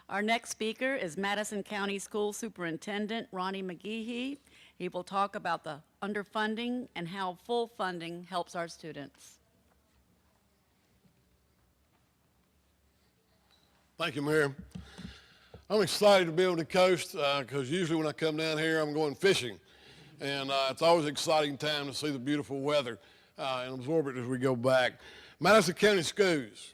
Our next speaker is Madison County School Superintendent Ronnie McGeHee. He will talk about the underfunding and how full funding helps our students. Thank you, Mayor. I'm excited to be on the coast because usually when I come down here, I'm going fishing. And it's always an exciting time to see the beautiful weather and absorb it as we go back. Madison County Schools.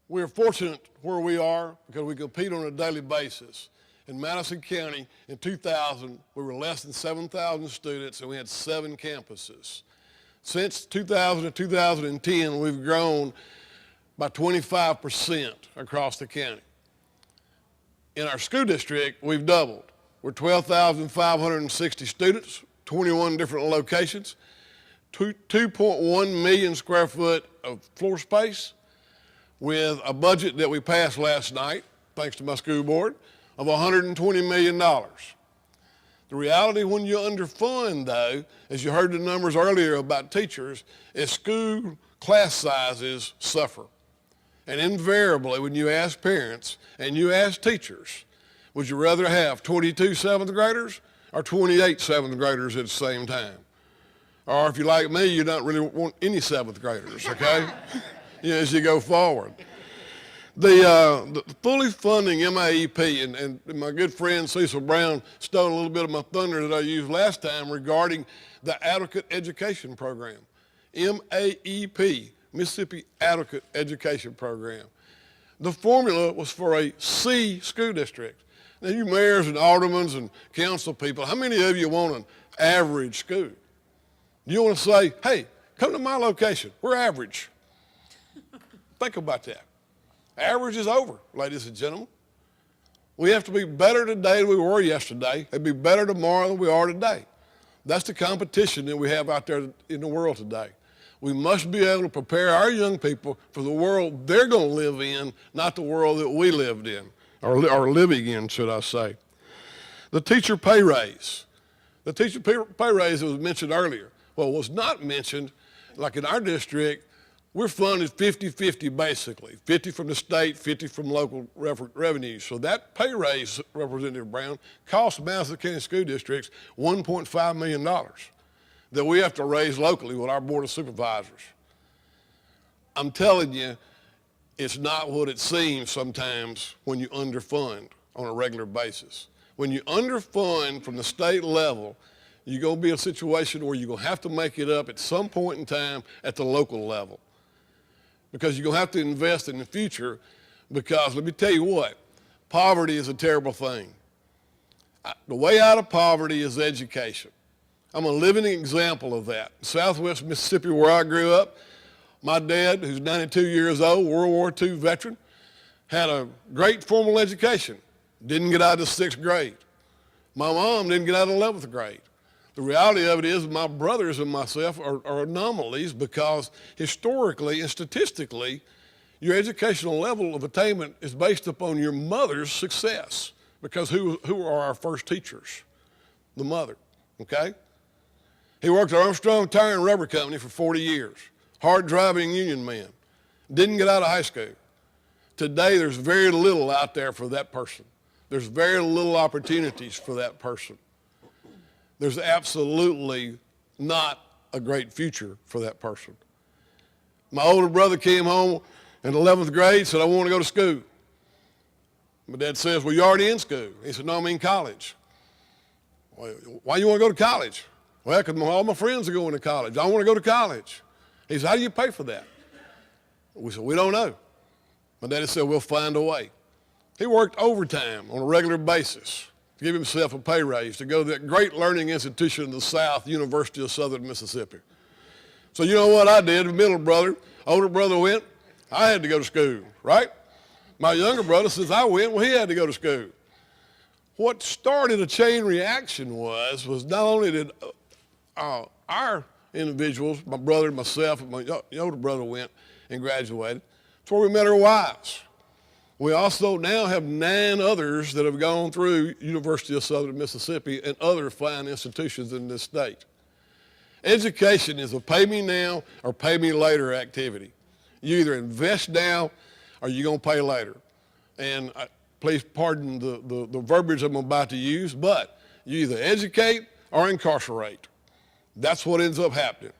We are fortunate where we are because we compete on a daily basis. In Madison County, in 2000, we were less than 7,000 students and we had 7 campuses. Since 2000 to 2010, we've grown by 25% across the county. In our school district, we've doubled. We're 12,560 students, 21 different locations, 2.1 million square foot of floor space, with a budget that we passed last night, thanks to my school board, of $120 million. The reality when you underfund, though, as you heard the numbers earlier about teachers, is school class sizes suffer. And invariably, when you ask parents and you ask teachers, would you rather have 22 seventh graders or 28 seventh graders at the same time? Or if you're like me, you don't really want any seventh graders, okay? As you go forward. The fully funding MAEP, and my good friend Cecil Brown stole a little bit of my thunder that I used last time regarding the Adequate Education Program. MAEP, Mississippi Adequate Education Program. The formula was for a C school district. Now you mayors and aldermen and council people, how many of you want an average school? You want to say, hey, come to my location, we're average. Think about that. Average is over, ladies and gentlemen. We have to be better today than we were yesterday and be better tomorrow than we are today. That's the competition that we have out there in the world today. We must be able to prepare our young people for the world they're going to live in, not the world that we lived in, or living in, should I say. The teacher pay raise. The teacher pay raise that was mentioned earlier. Well, was not mentioned, like in our district, we're funded 50-50 basically, 50 from the state, 50 from local revenues. So that pay raise, Representative Brown, costs Madison County School Districts $1.5 million that we have to raise locally with our Board of Supervisors. I'm telling you, it's not what it seems sometimes when you underfund on a regular basis. When you underfund from the state level, you're going to be in a situation where you're going to have to make it up at some point in time at the local level. Because you're going to have to invest in the future because let me tell you what, poverty is a terrible thing. The way out of poverty is education. I'm a living example of that. Southwest Mississippi, where I grew up, my dad, who's 92 years old, World War II veteran, had a great formal education, didn't get out of 6th grade. My mom didn't get out of 11th grade. The reality of it is my brothers and myself are anomalies because historically and statistically, your educational level of attainment is based upon your mother's success because who are our first teachers? The mother, okay? He worked at Armstrong Tire and Rubber Company for 40 years, hard driving union man, didn't get out of high school. Today, there's very little out there for that person. There's very little opportunities for that person. There's absolutely not a great future for that person. My older brother came home in 11th grade, said, I want to go to school. My dad says, well, you're already in school. He said, no, I mean college. Well, why you want to go to college? Well, because all my friends are going to college. I want to go to college. He said, how do you pay for that? We said, we don't know. My daddy said, we'll find a way. He worked overtime on a regular basis to give himself a pay raise to go to that great learning institution in the South, University of Southern Mississippi. So you know what I did? The middle brother, older brother went, I had to go to school, right? My younger brother, since I went, well, he had to go to school. What started a chain reaction was not only did our individuals, my brother, myself, and my older brother went and graduated, it's where we met our wives. We also now have 9 others that have gone through University of Southern Mississippi and other fine institutions in this state. Education is a pay me now or pay me later activity. You either invest now or you're going to pay later. And please pardon the verbiage I'm about to use, but you either educate or incarcerate. That's what ends up happening.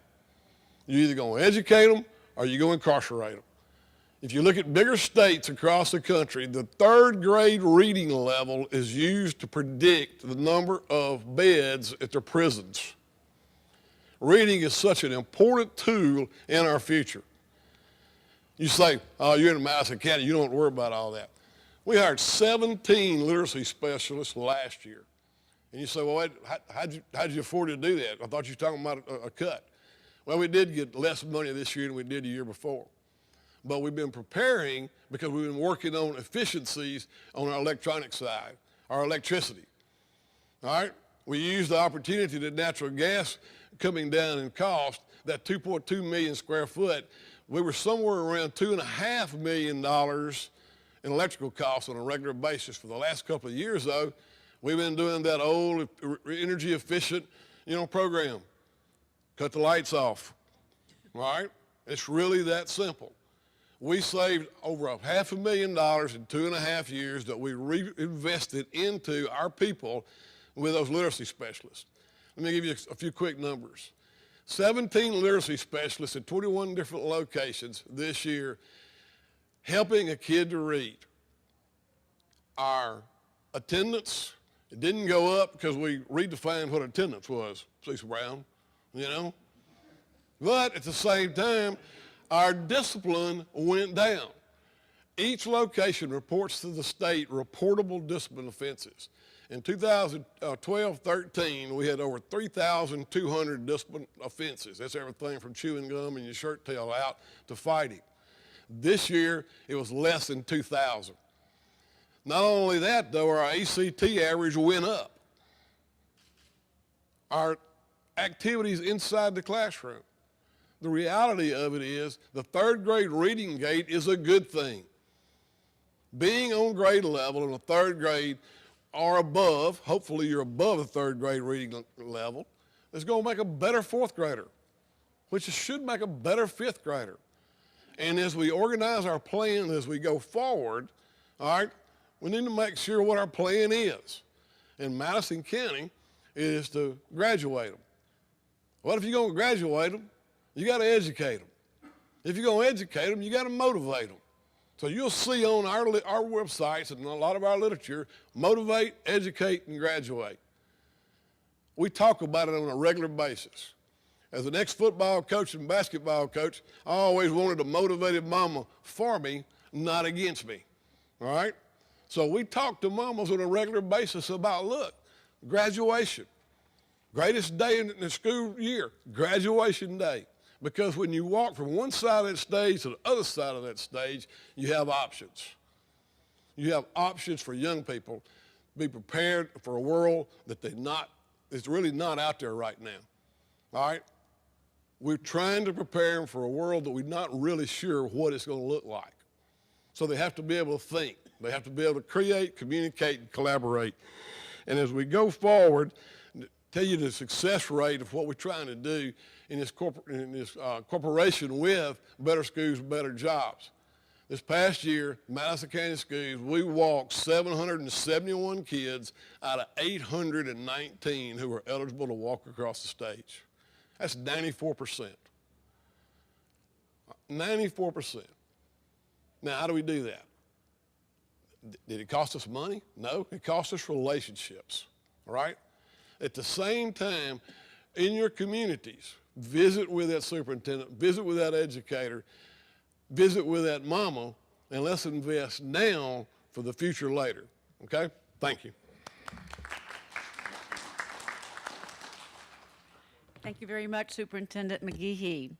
You're either going to educate them or you're going to incarcerate them. If you look at bigger states across the country, the third grade reading level is used to predict the number of beds at their prisons. Reading is such an important tool in our future. You say, oh, you're in Madison County, you don't have to worry about all that. We hired 17 literacy specialists last year. And you say, well, how'd you afford to do that? I thought you were talking about a cut. Well, we did get less money this year than we did the year before. But we've been preparing because we've been working on efficiencies on our electronic side, our electricity. All right? We used the opportunity that natural gas coming down in cost, that 2.2 million square foot, we were somewhere around $2.5 million in electrical costs on a regular basis. For the last couple of years, though, we've been doing that old energy efficient, program. Cut the lights off. All right? It's really that simple. We saved over $500,000 in 2.5 years that we reinvested into our people with those literacy specialists. Let me give you a few quick numbers. 17 literacy specialists at 21 different locations this year helping a kid to read. Our attendance, it didn't go up because we redefined what attendance was, Cecil Brown, But at the same time, our discipline went down. Each location reports to the state reportable discipline offenses. In 2012-13, we had over 3,200 discipline offenses. That's everything from chewing gum and your shirt tail out to fighting. This year, it was less than 2,000. Not only that, though, our ACT average went up. Our activities inside the classroom. The reality of it is the third grade reading gate is a good thing. Being on grade level in the third grade or above, hopefully you're above the third grade reading level, is going to make a better fourth grader, which should make a better fifth grader. And as we organize our plan as we go forward, all right, we need to make sure what our plan is. In Madison County, it is to graduate them. What if you're going to graduate them? You got to educate them. If you're going to educate them, you got to motivate them. So you'll see on our websites and a lot of our literature, motivate, educate, and graduate. We talk about it on a regular basis. As an ex-football coach and basketball coach, I always wanted a motivated mama for me, not against me, all right? So we talk to mamas on a regular basis about, look, graduation, greatest day in the school year, graduation day. Because when you walk from one side of that stage to the other side of that stage, you have options. You have options for young people. Be prepared for a world that it's really not out there right now. All right? We're trying to prepare them for a world that we're not really sure what it's going to look like. So they have to be able to think. They have to be able to create, communicate, and collaborate. And as we go forward, tell you the success rate of what we're trying to do in this corporation with Better Schools, Better Jobs. This past year, Madison County Schools, we walked 771 kids out of 819 who were eligible to walk across the stage. That's 94%. 94%. Now, how do we do that? Did it cost us money? No, it cost us relationships, all right? At the same time, in your communities, visit with that superintendent, visit with that educator, visit with that mama, and let's invest now for the future later, okay? Thank you. Thank you very much, Superintendent McGeHee.